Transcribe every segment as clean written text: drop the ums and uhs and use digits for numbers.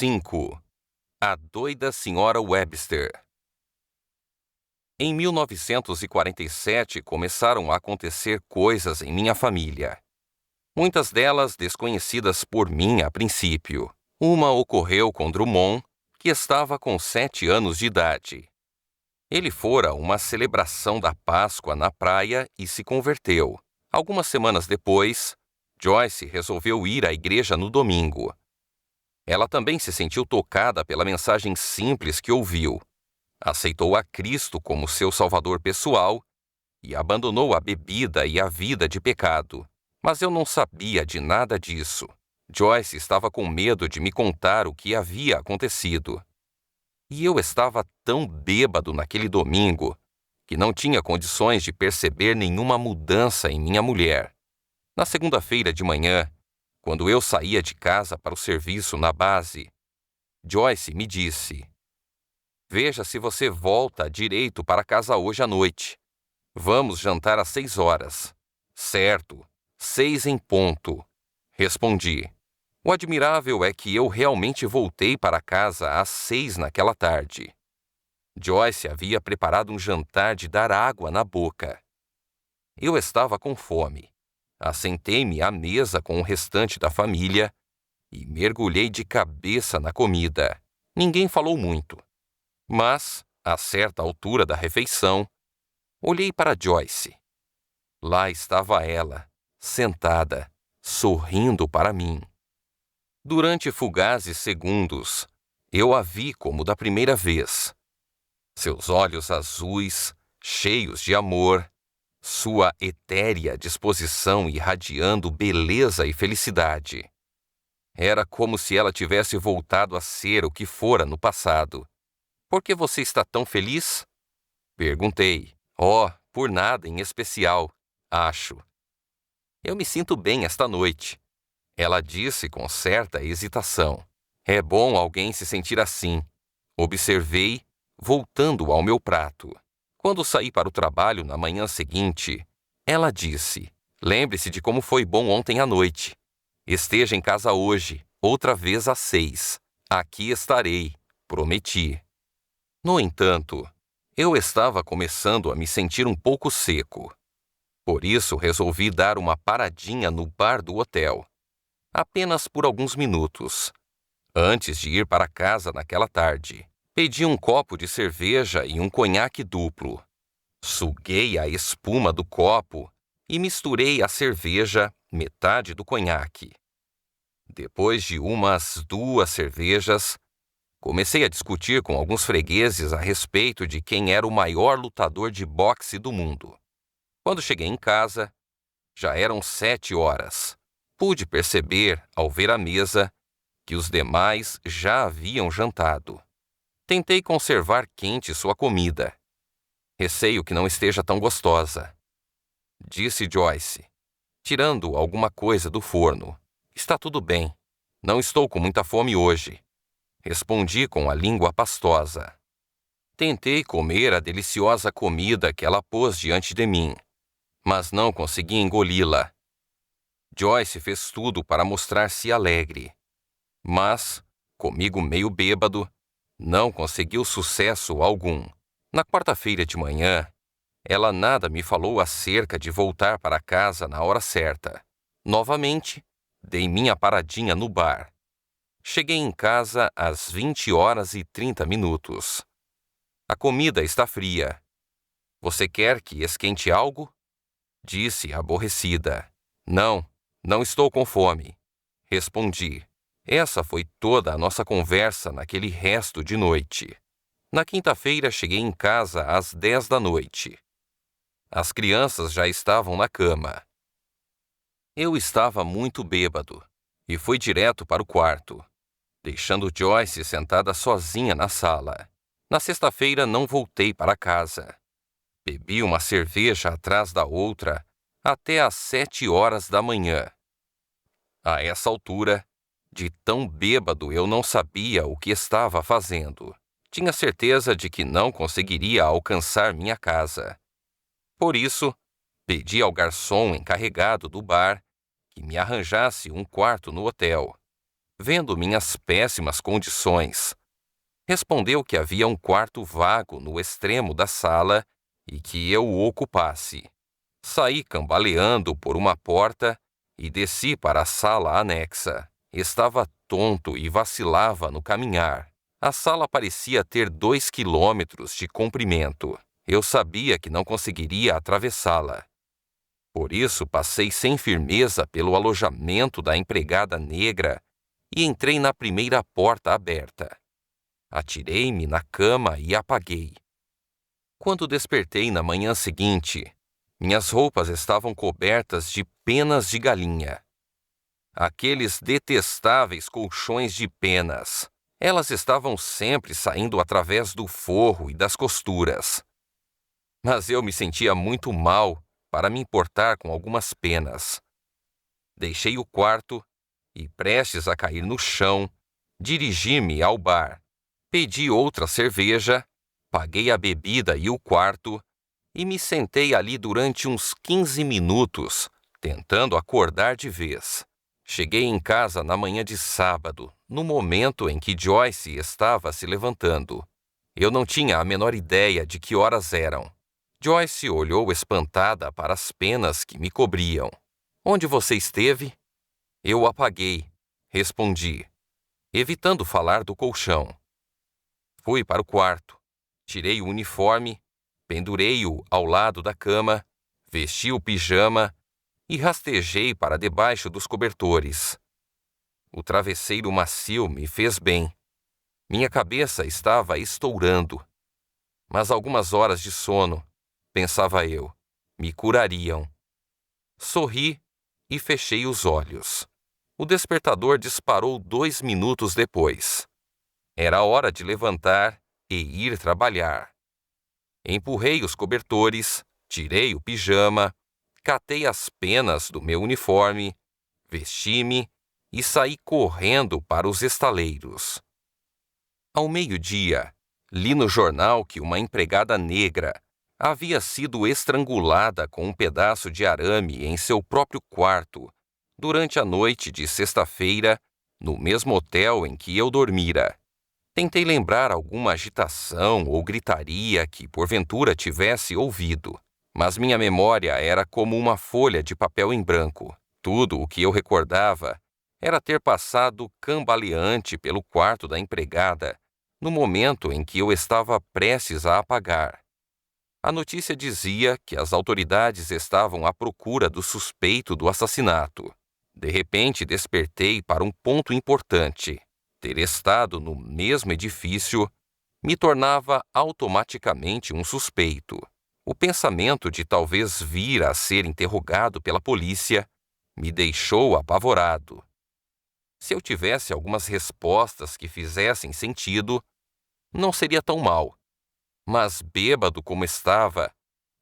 5. A doida Sra. Webster. Em 1947 começaram a acontecer coisas em minha família. Muitas delas desconhecidas por mim a princípio. Uma ocorreu com Drummond, que estava com 7 anos de idade. Ele fora a uma celebração da Páscoa na praia e se converteu. Algumas semanas depois, Joyce resolveu ir à igreja no domingo. Ela também se sentiu tocada pela mensagem simples que ouviu. Aceitou a Cristo como seu salvador pessoal e abandonou a bebida e a vida de pecado. Mas eu não sabia de nada disso. Joyce estava com medo de me contar o que havia acontecido. E eu estava tão bêbado naquele domingo que não tinha condições de perceber nenhuma mudança em minha mulher. Na segunda-feira de manhã, quando eu saía de casa para o serviço na base, Joyce me disse: "Veja se você volta direito para casa hoje à noite. Vamos jantar às 6 horas. Certo, 6 em ponto." Respondi. O admirável é que eu realmente voltei para casa às 6 naquela tarde. Joyce havia preparado um jantar de dar água na boca. Eu estava com fome. Assentei-me à mesa com o restante da família e mergulhei de cabeça na comida. Ninguém falou muito. Mas, a certa altura da refeição, olhei para Joyce. Lá estava ela, sentada, sorrindo para mim. Durante fugazes segundos, eu a vi como da primeira vez. Seus olhos azuis, cheios de amor, sua etérea disposição irradiando beleza e felicidade. Era como se ela tivesse voltado a ser o que fora no passado. "Por que você está tão feliz?" Perguntei. "Oh, por nada em especial, acho. Eu me sinto bem esta noite." Ela disse com certa hesitação. "É bom alguém se sentir assim." Observei, voltando ao meu prato. Quando saí para o trabalho na manhã seguinte, ela disse: "Lembre-se de como foi bom ontem à noite. Esteja em casa hoje, outra vez às 6. Aqui estarei, prometi." No entanto, eu estava começando a me sentir um pouco seco. Por isso resolvi dar uma paradinha no bar do hotel. Apenas por alguns minutos. Antes de ir para casa naquela tarde, pedi um copo de cerveja e um conhaque duplo. Suguei a espuma do copo e misturei a cerveja, metade do conhaque. Depois de umas 2 cervejas, comecei a discutir com alguns fregueses a respeito de quem era o maior lutador de boxe do mundo. Quando cheguei em casa, já eram 7 horas. Pude perceber, ao ver a mesa, que os demais já haviam jantado. Tentei conservar quente sua comida. "Receio que não esteja tão gostosa", disse Joyce, tirando alguma coisa do forno. "Está tudo bem. Não estou com muita fome hoje." Respondi com a língua pastosa. Tentei comer a deliciosa comida que ela pôs diante de mim, mas não consegui engoli-la. Joyce fez tudo para mostrar-se alegre, mas, comigo meio bêbado, não conseguiu sucesso algum. Na quarta-feira de manhã, ela nada me falou acerca de voltar para casa na hora certa. Novamente, dei minha paradinha no bar. Cheguei em casa às 20 horas e 30 minutos. "A comida está fria. Você quer que esquente algo?" Disse aborrecida. "Não, não estou com fome." Respondi. Essa foi toda a nossa conversa naquele resto de noite. Na quinta-feira cheguei em casa às 10 da noite. As crianças já estavam na cama. Eu estava muito bêbado e fui direto para o quarto, deixando Joyce sentada sozinha na sala. Na sexta-feira não voltei para casa. Bebi uma cerveja atrás da outra até às 7 horas da manhã. A essa altura, de tão bêbado eu não sabia o que estava fazendo. Tinha certeza de que não conseguiria alcançar minha casa. Por isso, pedi ao garçom encarregado do bar que me arranjasse um quarto no hotel. vendo minhas péssimas condições. Respondeu que havia um quarto vago no extremo da sala e que eu o ocupasse. Saí cambaleando por uma porta e desci para a sala anexa. Estava tonto e vacilava no caminhar. A sala parecia ter 2 quilômetros de comprimento. Eu sabia que não conseguiria atravessá-la. Por isso, passei sem firmeza pelo alojamento da empregada negra e entrei na primeira porta aberta. Atirei-me na cama e apaguei. Quando despertei na manhã seguinte, minhas roupas estavam cobertas de penas de galinha. Aqueles detestáveis colchões de penas. Elas estavam sempre saindo através do forro e das costuras. Mas eu me sentia muito mal para me importar com algumas penas. Deixei o quarto e, prestes a cair no chão, dirigi-me ao bar. Pedi outra cerveja, paguei a bebida e o quarto e me sentei ali durante uns 15 minutos, tentando acordar de vez. Cheguei em casa na manhã de sábado, no momento em que Joyce estava se levantando. Eu não tinha a menor ideia de que horas eram. Joyce olhou espantada para as penas que me cobriam. "Onde você esteve?" "Eu apaguei", respondi, evitando falar do colchão. Fui para o quarto, tirei o uniforme, pendurei-o ao lado da cama, vesti o pijama e rastejei para debaixo dos cobertores. O travesseiro macio me fez bem. Minha cabeça estava estourando. Mas algumas horas de sono, pensava eu, me curariam. Sorri e fechei os olhos. O despertador disparou 2 minutos depois. Era hora de levantar e ir trabalhar. Empurrei os cobertores, tirei o pijama, catei as penas do meu uniforme, vesti-me e saí correndo para os estaleiros. Ao meio-dia, li no jornal que uma empregada negra havia sido estrangulada com um pedaço de arame em seu próprio quarto durante a noite de sexta-feira, no mesmo hotel em que eu dormira. Tentei lembrar alguma agitação ou gritaria que porventura tivesse ouvido, mas minha memória era como uma folha de papel em branco. Tudo o que eu recordava era ter passado cambaleante pelo quarto da empregada no momento em que eu estava prestes a apagar. A notícia dizia que as autoridades estavam à procura do suspeito do assassinato. De repente despertei para um ponto importante. Ter estado no mesmo edifício me tornava automaticamente um suspeito. O pensamento de talvez vir a ser interrogado pela polícia me deixou apavorado. Se eu tivesse algumas respostas que fizessem sentido, não seria tão mal. Mas bêbado como estava,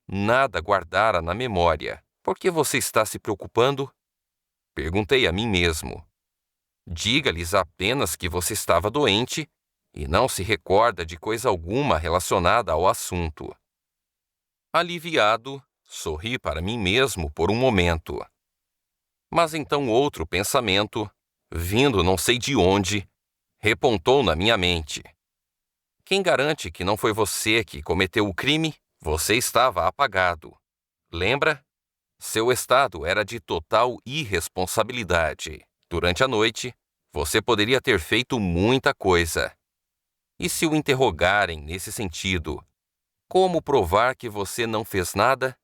nada guardara na memória. "Por que você está se preocupando?" Perguntei a mim mesmo. Diga-lhes apenas que você estava doente e não se recorda de coisa alguma relacionada ao assunto. Aliviado, sorri para mim mesmo por um momento. Mas então outro pensamento, vindo não sei de onde, repontou na minha mente. Quem garante que não foi você que cometeu o crime? Você estava apagado. Lembra? Seu estado era de total irresponsabilidade. Durante a noite, você poderia ter feito muita coisa. E se o interrogarem nesse sentido, como provar que você não fez nada?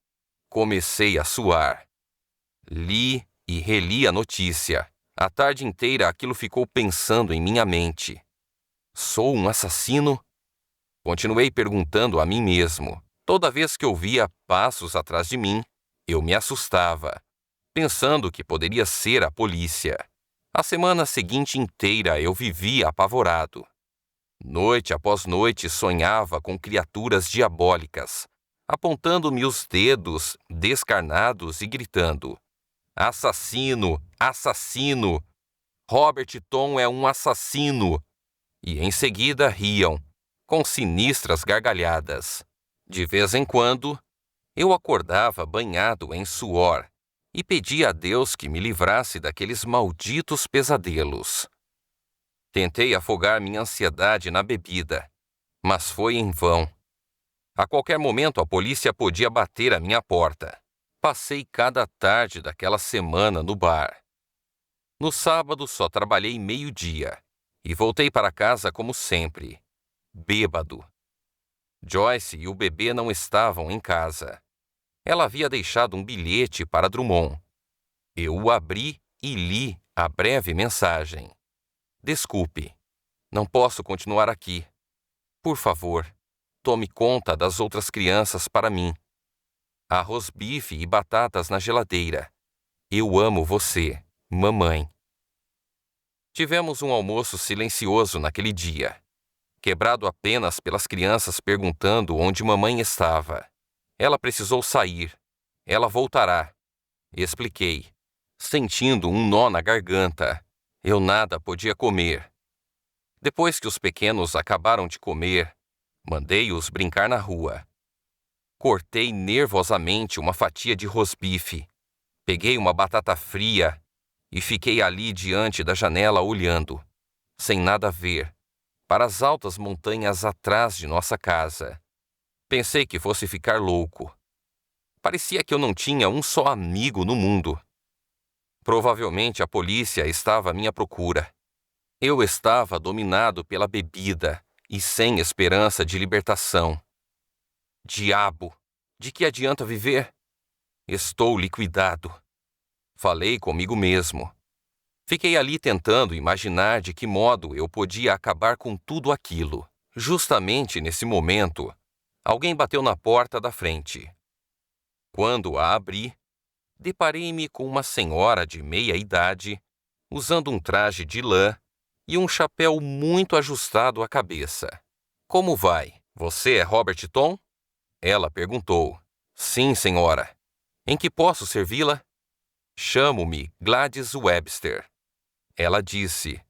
Comecei a suar. Li e reli a notícia. A tarde inteira aquilo ficou pensando em minha mente. Sou um assassino? Continuei perguntando a mim mesmo. Toda vez que ouvia passos atrás de mim, eu me assustava, pensando que poderia ser a polícia. A semana seguinte inteira eu vivia apavorado. Noite após noite sonhava com criaturas diabólicas, apontando-me os dedos descarnados e gritando: "Assassino! Assassino! Robert Tom é um assassino!" E em seguida riam, com sinistras gargalhadas. De vez em quando, eu acordava banhado em suor e pedia a Deus que me livrasse daqueles malditos pesadelos. Tentei afogar minha ansiedade na bebida, mas foi em vão. A qualquer momento a polícia podia bater à minha porta. Passei cada tarde daquela semana no bar. No sábado só trabalhei meio-dia e voltei para casa como sempre, bêbado. Joyce e o bebê não estavam em casa. Ela havia deixado um bilhete para Drummond. Eu o abri e li a breve mensagem. Desculpe, não posso continuar aqui. Por favor, tome conta das outras crianças para mim. Há rosbife e batatas na geladeira. Eu amo você, mamãe. Tivemos um almoço silencioso naquele dia, quebrado apenas pelas crianças perguntando onde mamãe estava. Ela precisou sair. Ela voltará. Expliquei, sentindo um nó na garganta. Eu nada podia comer. Depois que os pequenos acabaram de comer, mandei-os brincar na rua. Cortei nervosamente uma fatia de rosbife. Peguei uma batata fria e fiquei ali diante da janela olhando, sem nada ver, para as altas montanhas atrás de nossa casa. Pensei que fosse ficar louco. Parecia que eu não tinha um só amigo no mundo. Provavelmente a polícia estava à minha procura. Eu estava dominado pela bebida e sem esperança de libertação. Diabo! De que adianta viver? Estou liquidado. Falei comigo mesmo. Fiquei ali tentando imaginar de que modo eu podia acabar com tudo aquilo. Justamente nesse momento, alguém bateu na porta da frente. Quando a abri, deparei-me com uma senhora de meia idade, usando um traje de lã e um chapéu muito ajustado à cabeça. Como vai? Você é Robert Tom? Ela perguntou. Sim, senhora. Em que posso servi-la? Chamo-me Gladys Webster. Ela disse,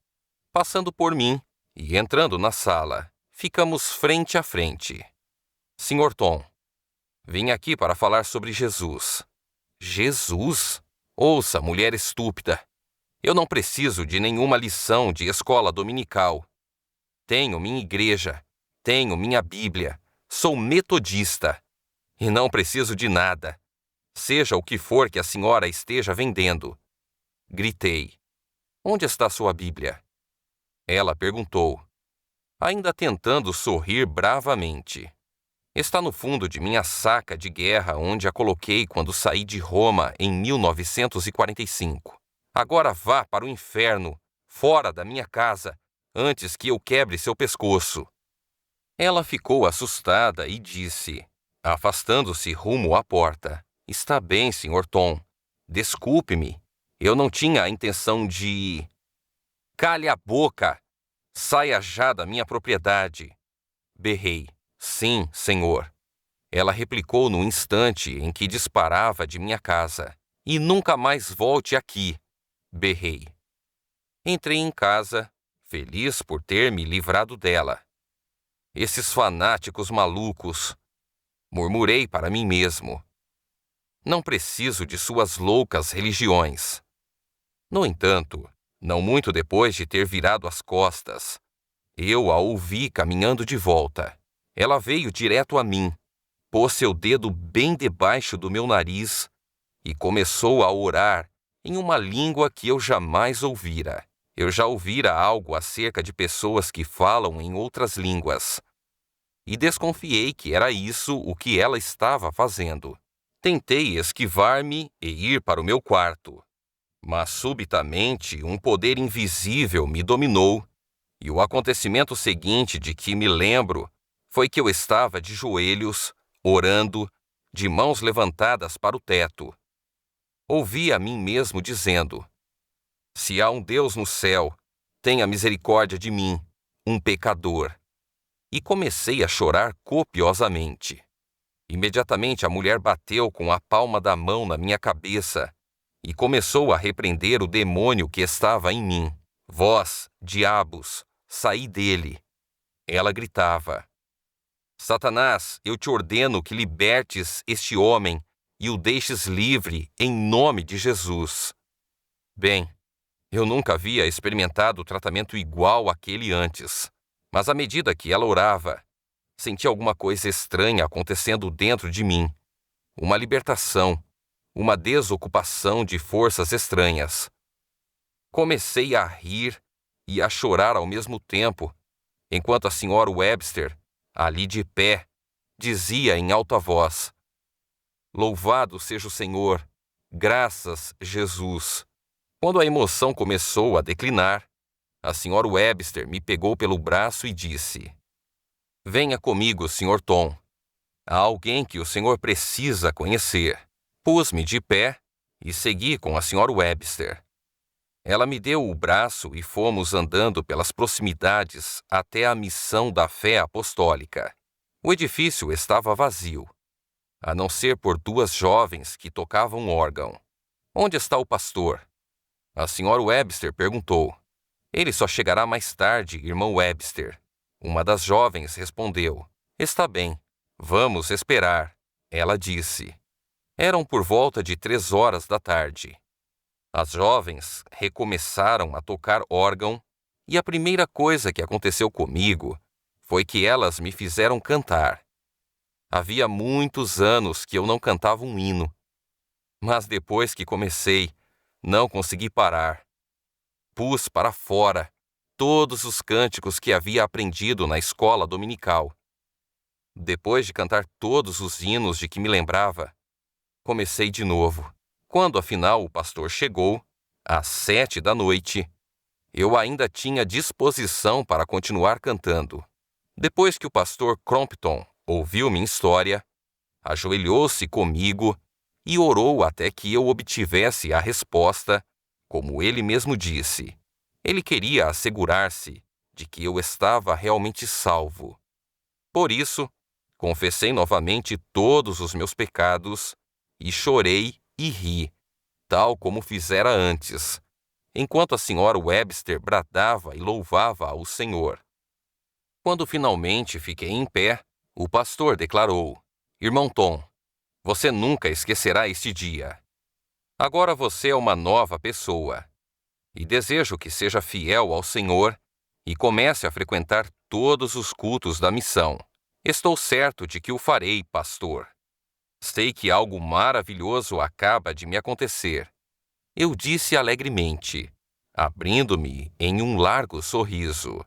passando por mim e entrando na sala. Ficamos frente a frente. Senhor Tom, vim aqui para falar sobre Jesus. Jesus? Ouça, mulher estúpida. Eu não preciso de nenhuma lição de escola dominical. Tenho minha igreja, tenho minha Bíblia, sou metodista. E não preciso de nada, seja o que for que a senhora esteja vendendo. Gritei. Onde está sua Bíblia? Ela perguntou, ainda tentando sorrir bravamente. Está no fundo de minha saca de guerra onde a coloquei quando saí de Roma em 1945. Agora vá para o inferno, fora da minha casa, antes que eu quebre seu pescoço. Ela ficou assustada e disse, afastando-se rumo à porta, está bem, Sr. Tom. Desculpe-me. Eu não tinha a intenção de... Cale a boca! Saia já da minha propriedade! Berrei. Sim, senhor. Ela replicou no instante em que disparava de minha casa. E nunca mais volte aqui! Berrei. Entrei em casa, feliz por ter me livrado dela. Esses fanáticos malucos! Murmurei para mim mesmo. Não preciso de suas loucas religiões. No entanto, não muito depois de ter virado as costas, eu a ouvi caminhando de volta. Ela veio direto a mim, pôs seu dedo bem debaixo do meu nariz e começou a orar em uma língua que eu jamais ouvira. Eu já ouvira algo acerca de pessoas que falam em outras línguas. E desconfiei que era isso o que ela estava fazendo. Tentei esquivar-me e ir para o meu quarto. Mas subitamente um poder invisível me dominou, e o acontecimento seguinte de que me lembro foi que eu estava de joelhos, orando, de mãos levantadas para o teto. Ouvi a mim mesmo dizendo, se há um Deus no céu, tenha misericórdia de mim, um pecador. E comecei a chorar copiosamente. Imediatamente a mulher bateu com a palma da mão na minha cabeça e começou a repreender o demônio que estava em mim. Vós, diabos, saí dele. Ela gritava. Satanás, eu te ordeno que libertes este homem e o deixes livre em nome de Jesus. Bem, Eu nunca havia experimentado tratamento igual àquele antes, mas à medida que ela orava, senti alguma coisa estranha acontecendo dentro de mim. Uma libertação, uma desocupação de forças estranhas. Comecei a rir e a chorar ao mesmo tempo, enquanto a senhora Webster, ali de pé, dizia em alta voz: "Louvado seja o Senhor, graças, Jesus." Quando a emoção começou a declinar, a senhora Webster me pegou pelo braço e disse: "Venha comigo, Sr. Tom. Há alguém que o senhor precisa conhecer." Pus-me de pé e segui com a senhora Webster. Ela me deu o braço e fomos andando pelas proximidades até a Missão da Fé Apostólica. O edifício estava vazio, a não ser por duas jovens que tocavam órgão. "Onde está o pastor?" A senhora Webster perguntou. "Ele só chegará mais tarde, irmão Webster." Uma das jovens respondeu. "Está bem, vamos esperar," ela disse. Eram por volta de 3 horas da tarde. As jovens recomeçaram a tocar órgão e a primeira coisa que aconteceu comigo foi que elas me fizeram cantar. Havia muitos anos que eu não cantava um hino, mas depois que comecei, não consegui parar. Pus para fora todos os cânticos que havia aprendido na escola dominical. Depois de cantar todos os hinos de que me lembrava, comecei de novo. Quando afinal o pastor chegou, às 7 da noite, eu ainda tinha disposição para continuar cantando. Depois que o pastor Crompton ouviu minha história, ajoelhou-se comigo e orou até que eu obtivesse a resposta, como ele mesmo disse. Ele queria assegurar-se de que eu estava realmente salvo. Por isso, confessei novamente todos os meus pecados e chorei e ri, tal como fizera antes, enquanto a senhora Webster bradava e louvava ao Senhor. Quando finalmente fiquei em pé, o pastor declarou: "Irmão Tom, você nunca esquecerá este dia. Agora você é uma nova pessoa, e desejo que seja fiel ao Senhor e comece a frequentar todos os cultos da missão. Estou certo de que o farei, pastor. Sei que algo maravilhoso acaba de me acontecer." Eu disse alegremente, abrindo-me em um largo sorriso.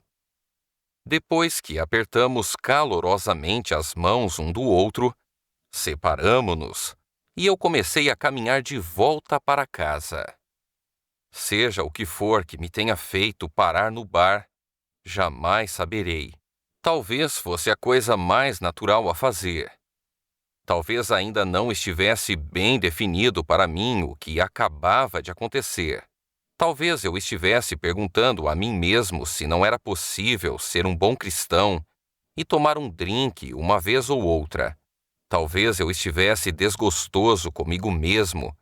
Depois que apertamos calorosamente as mãos um do outro, separamo-nos e eu comecei a caminhar de volta para casa. Seja o que for que me tenha feito parar no bar, jamais saberei. Talvez fosse a coisa mais natural a fazer. Talvez ainda não estivesse bem definido para mim o que acabava de acontecer. Talvez eu estivesse perguntando a mim mesmo se não era possível ser um bom cristão e tomar um drink uma vez ou outra. Talvez eu estivesse desgostoso comigo mesmo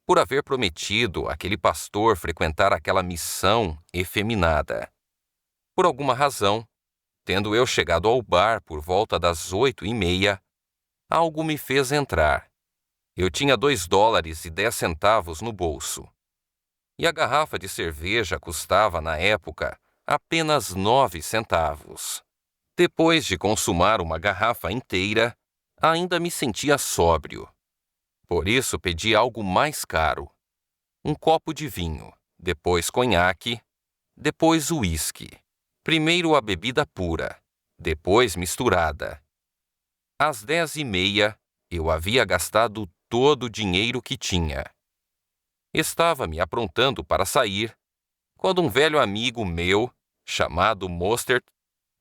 por haver prometido àquele pastor frequentar aquela missão efeminada. Por alguma razão, tendo eu chegado ao bar por volta das 8:30, algo me fez entrar. Eu tinha $2,10 no bolso. E a garrafa de cerveja custava, na época, apenas 9 centavos. Depois de consumar uma garrafa inteira, ainda me sentia sóbrio. Por isso pedi algo mais caro. Um copo de vinho, depois conhaque, depois uísque. Primeiro a bebida pura, depois misturada. Às 10:30, eu havia gastado todo o dinheiro que tinha. Estava me aprontando para sair, quando um velho amigo meu, chamado Mostert,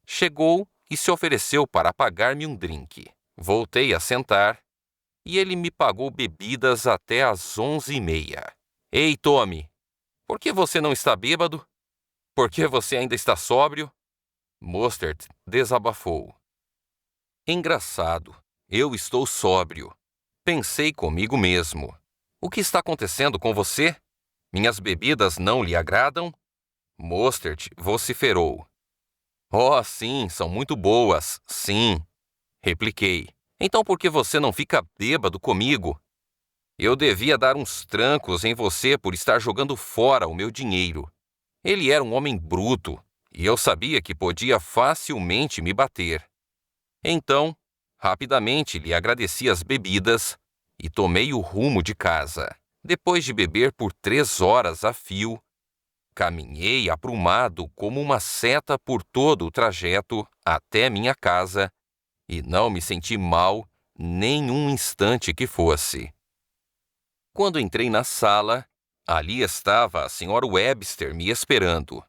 chegou e se ofereceu para pagar-me um drink. Voltei a sentar, e ele me pagou bebidas até às 11:30. "Ei, Tommy, por que você não está bêbado? Por que você ainda está sóbrio?" Mostert desabafou. "Engraçado, eu estou sóbrio." Pensei comigo mesmo. "O que está acontecendo com você? Minhas bebidas não lhe agradam?" Mostert vociferou. "Oh, sim, são muito boas, sim," repliquei. "Então por que você não fica bêbado comigo? Eu devia dar uns trancos em você por estar jogando fora o meu dinheiro." Ele era um homem bruto e eu sabia que podia facilmente me bater. Então, rapidamente lhe agradeci as bebidas e tomei o rumo de casa. Depois de beber por 3 horas a fio, caminhei aprumado como uma seta por todo o trajeto até minha casa e não me senti mal nem um instante que fosse. Quando entrei na sala, ali estava a Sra. Webster me esperando.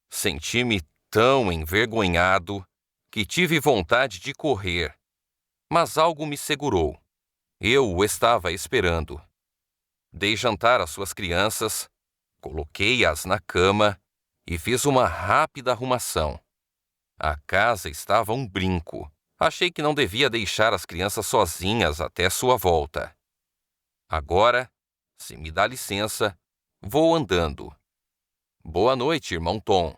Senti-me tão envergonhado que tive vontade de correr, mas algo me segurou. Eu o estava esperando. Dei jantar às suas crianças, coloquei-as na cama e fiz uma rápida arrumação. A casa estava um brinco. Achei que não devia deixar as crianças sozinhas até sua volta. Agora, se me dá licença, vou andando. Boa noite, irmão Tom.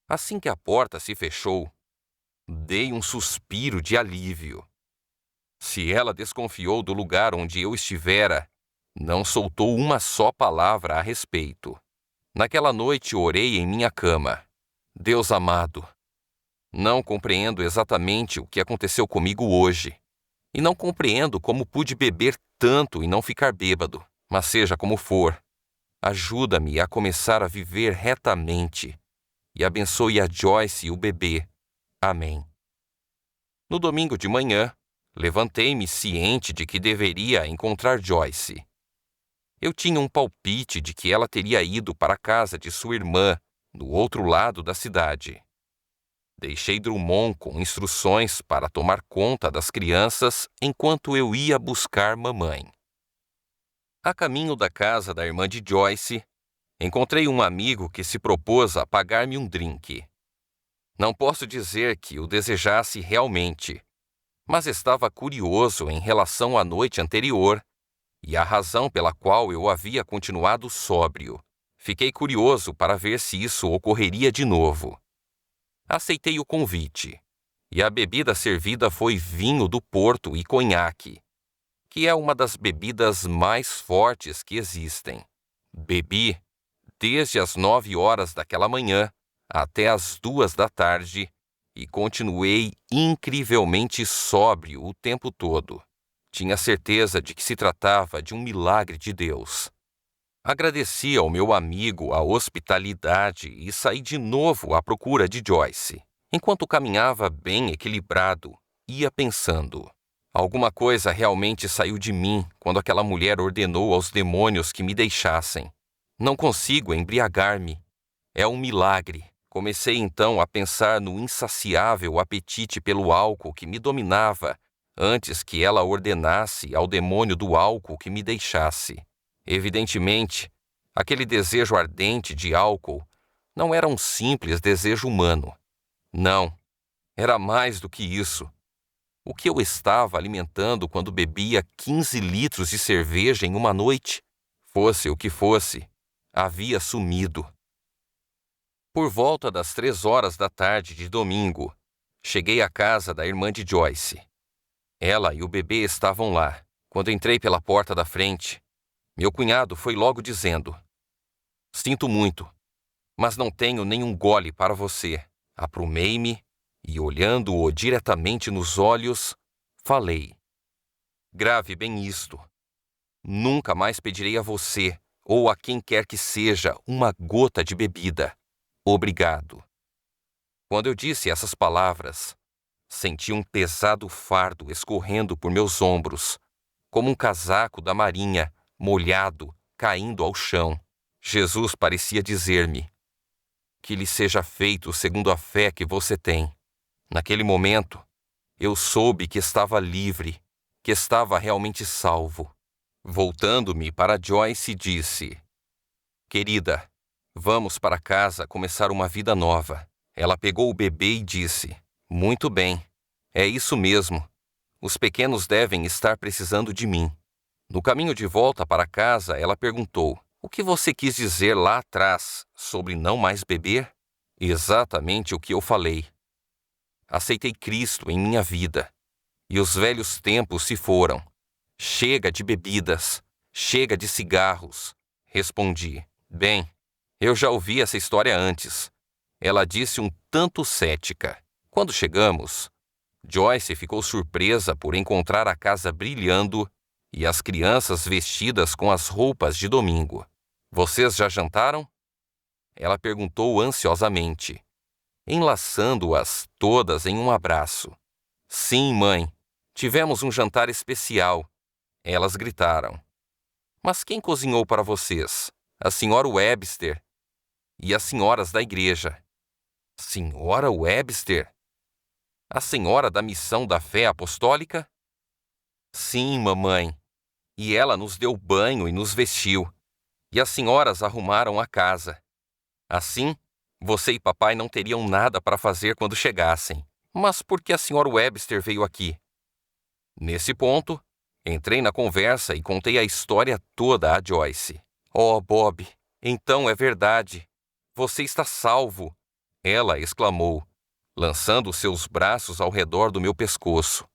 Assim que a porta se fechou, dei um suspiro de alívio. Se ela desconfiou do lugar onde eu estivera, não soltou uma só palavra a respeito. Naquela noite orei em minha cama. Deus amado, não compreendo exatamente o que aconteceu comigo hoje. E não compreendo como pude beber tanto e não ficar bêbado. Mas seja como for, ajuda-me a começar a viver retamente. E abençoe a Joyce e o bebê. Amém. No domingo de manhã, levantei-me ciente de que deveria encontrar Joyce. Eu tinha um palpite de que ela teria ido para a casa de sua irmã, no outro lado da cidade. Deixei Drummond com instruções para tomar conta das crianças enquanto eu ia buscar mamãe. A caminho da casa da irmã de Joyce, encontrei um amigo que se propôs a pagar-me um drink. Não posso dizer que o desejasse realmente, mas estava curioso em relação à noite anterior e à razão pela qual eu havia continuado sóbrio. Fiquei curioso para ver se isso ocorreria de novo. Aceitei o convite, e a bebida servida foi vinho do Porto e conhaque, que é uma das bebidas mais fortes que existem. Bebi desde as 9 horas daquela manhã até as 2 da tarde e continuei incrivelmente sóbrio o tempo todo. Tinha certeza de que se tratava de um milagre de Deus. Agradeci ao meu amigo a hospitalidade e saí de novo à procura de Joyce. Enquanto caminhava bem equilibrado, ia pensando: alguma coisa realmente saiu de mim quando aquela mulher ordenou aos demônios que me deixassem. Não consigo embriagar-me. É um milagre. Comecei então a pensar no insaciável apetite pelo álcool que me dominava antes que ela ordenasse ao demônio do álcool que me deixasse. Evidentemente, aquele desejo ardente de álcool não era um simples desejo humano. Não, era mais do que isso. O que eu estava alimentando quando bebia 15 litros de cerveja em uma noite, fosse o que fosse, havia sumido. Por volta das 3 horas da tarde de domingo, cheguei à casa da irmã de Joyce. Ela e o bebê estavam lá. Quando entrei pela porta da frente, meu cunhado foi logo dizendo: "Sinto muito, mas não tenho nenhum gole para você." Aprumei-me e, olhando-o diretamente nos olhos, falei: "Grave bem isto. Nunca mais pedirei a você, ou a quem quer que seja, uma gota de bebida. Obrigado." Quando eu disse essas palavras, senti um pesado fardo escorrendo por meus ombros, como um casaco da marinha, molhado, caindo ao chão. Jesus parecia dizer-me: "Que lhe seja feito segundo a fé que você tem." Naquele momento, eu soube que estava livre, que estava realmente salvo. Voltando-me para Joyce, disse: "Querida, vamos para casa começar uma vida nova." Ela pegou o bebê e disse: "Muito bem, é isso mesmo. Os pequenos devem estar precisando de mim." No caminho de volta para casa, ela perguntou: "O que você quis dizer lá atrás sobre não mais beber?" Exatamente o que eu falei. Aceitei Cristo em minha vida, e os velhos tempos se foram. Chega de bebidas, chega de cigarros. Respondi: "Bem, Eu já ouvi essa história antes. Ela disse um tanto cética. Quando chegamos, Joyce ficou surpresa por encontrar a casa brilhando e as crianças vestidas com as roupas de domingo. Vocês já jantaram? Ela perguntou ansiosamente, enlaçando-as todas em um abraço. Sim, mãe. Tivemos um jantar especial. Elas gritaram. Mas quem cozinhou para vocês? A senhora Webster e as senhoras da igreja. Senhora Webster? A senhora da Missão da Fé Apostólica? Sim, mamãe. E ela nos deu banho e nos vestiu. E as senhoras arrumaram a casa. Assim, você e papai não teriam nada para fazer quando chegassem. Mas por que a senhora Webster veio aqui? Nesse ponto, entrei na conversa e contei a história toda a Joyce. Oh, Bob, então é verdade. Você está salvo, ela exclamou, lançando seus braços ao redor do meu pescoço.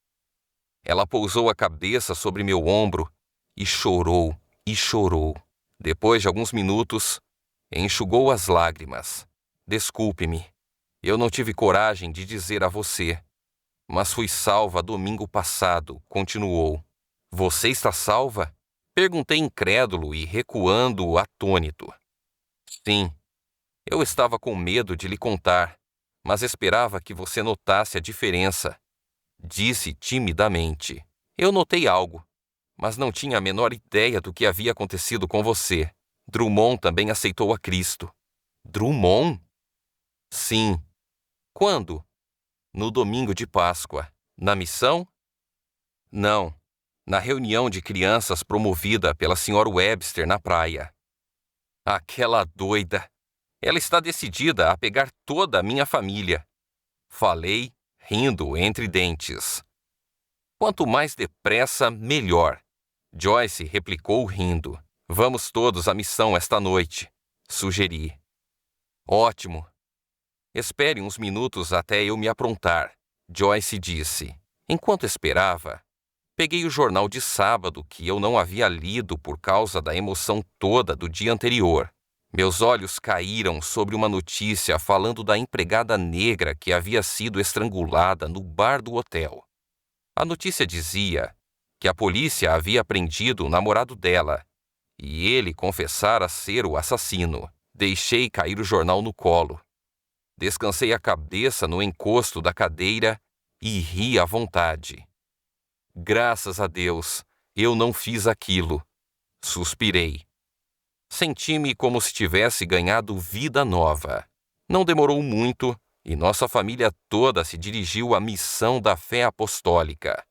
Ela pousou a cabeça sobre meu ombro e chorou e chorou. Depois de alguns minutos, enxugou as lágrimas. Desculpe-me, eu não tive coragem de dizer a você. Mas fui salva domingo passado, continuou. Você está salva? Perguntei incrédulo e recuando atônito. Sim, eu estava com medo de lhe contar, mas esperava que você notasse a diferença. Disse timidamente. Eu notei algo, mas não tinha a menor ideia do que havia acontecido com você. Drummond também aceitou a Cristo. Drummond? Sim. Quando? No domingo de Páscoa. Na missão? Não. Na reunião de crianças promovida pela senhora Webster na praia. Aquela doida! Ela está decidida a pegar toda a minha família. Falei, rindo entre dentes. Quanto mais depressa, melhor. Joyce replicou rindo. Vamos todos à missão esta noite, sugeri. Ótimo. Espere uns minutos até eu me aprontar, Joyce disse. Enquanto esperava, peguei o jornal de sábado que eu não havia lido por causa da emoção toda do dia anterior. Meus olhos caíram sobre uma notícia falando da empregada negra que havia sido estrangulada no bar do hotel. A notícia dizia que a polícia havia prendido o namorado dela e ele confessara ser o assassino. Deixei cair o jornal no colo. Descansei a cabeça no encosto da cadeira e ri à vontade. Graças a Deus, eu não fiz aquilo. Suspirei. Senti-me como se tivesse ganhado vida nova. Não demorou muito e nossa família toda se dirigiu à Missão da Fé Apostólica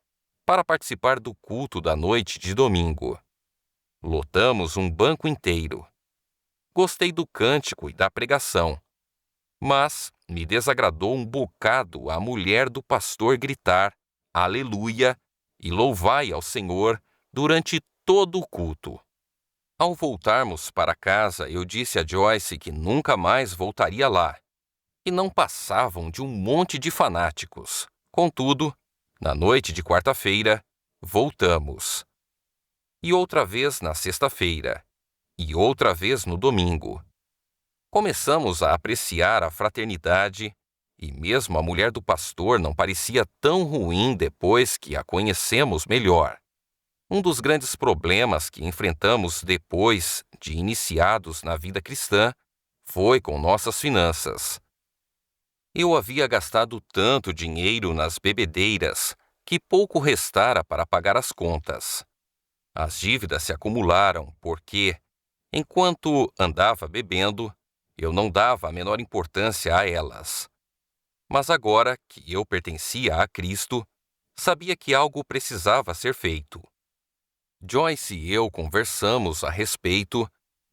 para participar do culto da noite de domingo. Lotamos um banco inteiro. Gostei do cântico e da pregação, mas me desagradou um bocado a mulher do pastor gritar Aleluia e louvai ao Senhor durante todo o culto. Ao voltarmos para casa, eu disse a Joyce que nunca mais voltaria lá, e não passavam de um monte de fanáticos. Contudo, na noite de quarta-feira, voltamos. E outra vez na sexta-feira, e outra vez no domingo. Começamos a apreciar a fraternidade, e mesmo a mulher do pastor não parecia tão ruim depois que a conhecemos melhor. Um dos grandes problemas que enfrentamos depois de iniciados na vida cristã foi com nossas finanças. Eu havia gastado tanto dinheiro nas bebedeiras que pouco restara para pagar as contas. As dívidas se acumularam porque, enquanto andava bebendo, eu não dava a menor importância a elas. Mas agora que eu pertencia a Cristo, sabia que algo precisava ser feito. Joyce e eu conversamos a respeito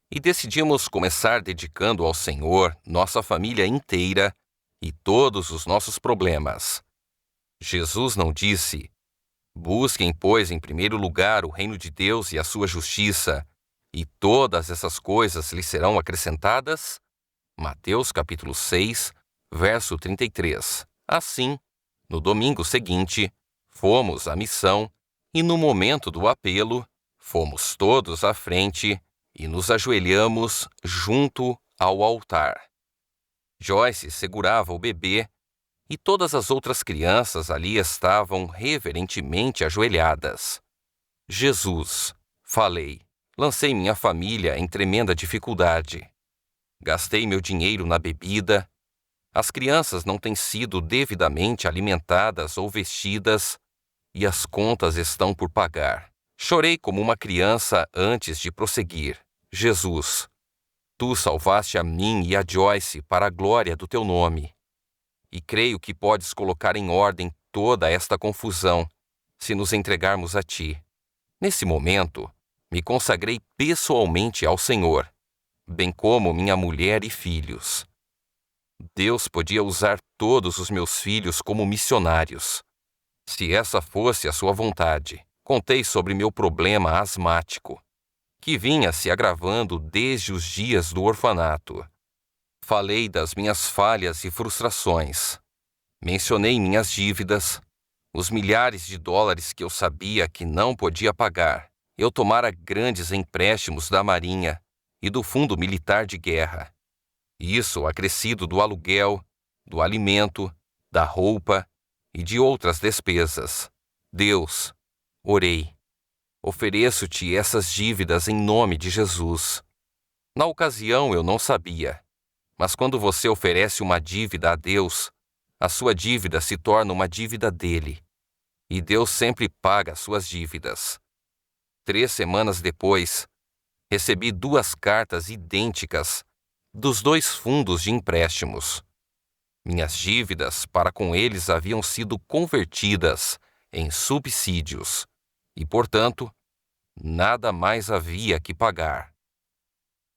e decidimos começar dedicando ao Senhor nossa família inteira e todos os nossos problemas. Jesus não disse: busquem, pois, em primeiro lugar o reino de Deus e a sua justiça, e todas essas coisas lhe serão acrescentadas? Mateus capítulo 6, verso 33. Assim, no domingo seguinte, fomos à missão e no momento do apelo, fomos todos à frente e nos ajoelhamos junto ao altar. Joyce segurava o bebê e todas as outras crianças ali estavam reverentemente ajoelhadas. Jesus, falei, lancei minha família em tremenda dificuldade. Gastei meu dinheiro na bebida. As crianças não têm sido devidamente alimentadas ou vestidas e as contas estão por pagar. Chorei como uma criança antes de prosseguir. Jesus, tu salvaste a mim e a Joyce para a glória do teu nome. E creio que podes colocar em ordem toda esta confusão se nos entregarmos a ti. Nesse momento, me consagrei pessoalmente ao Senhor, bem como minha mulher e filhos. Deus podia usar todos os meus filhos como missionários. Se essa fosse a sua vontade, contei sobre meu problema asmático, que vinha se agravando desde os dias do orfanato. Falei das minhas falhas e frustrações. Mencionei minhas dívidas, os milhares de dólares que eu sabia que não podia pagar. Eu tomara grandes empréstimos da Marinha e do Fundo Militar de Guerra. Isso acrescido do aluguel, do alimento, da roupa e de outras despesas. Deus, orei, ofereço-te essas dívidas em nome de Jesus. Na ocasião eu não sabia, mas quando você oferece uma dívida a Deus, a sua dívida se torna uma dívida dele. E Deus sempre paga suas dívidas. 3 semanas depois, recebi 2 cartas idênticas dos 2 fundos de empréstimos. Minhas dívidas para com eles haviam sido convertidas em subsídios e, portanto, nada mais havia que pagar.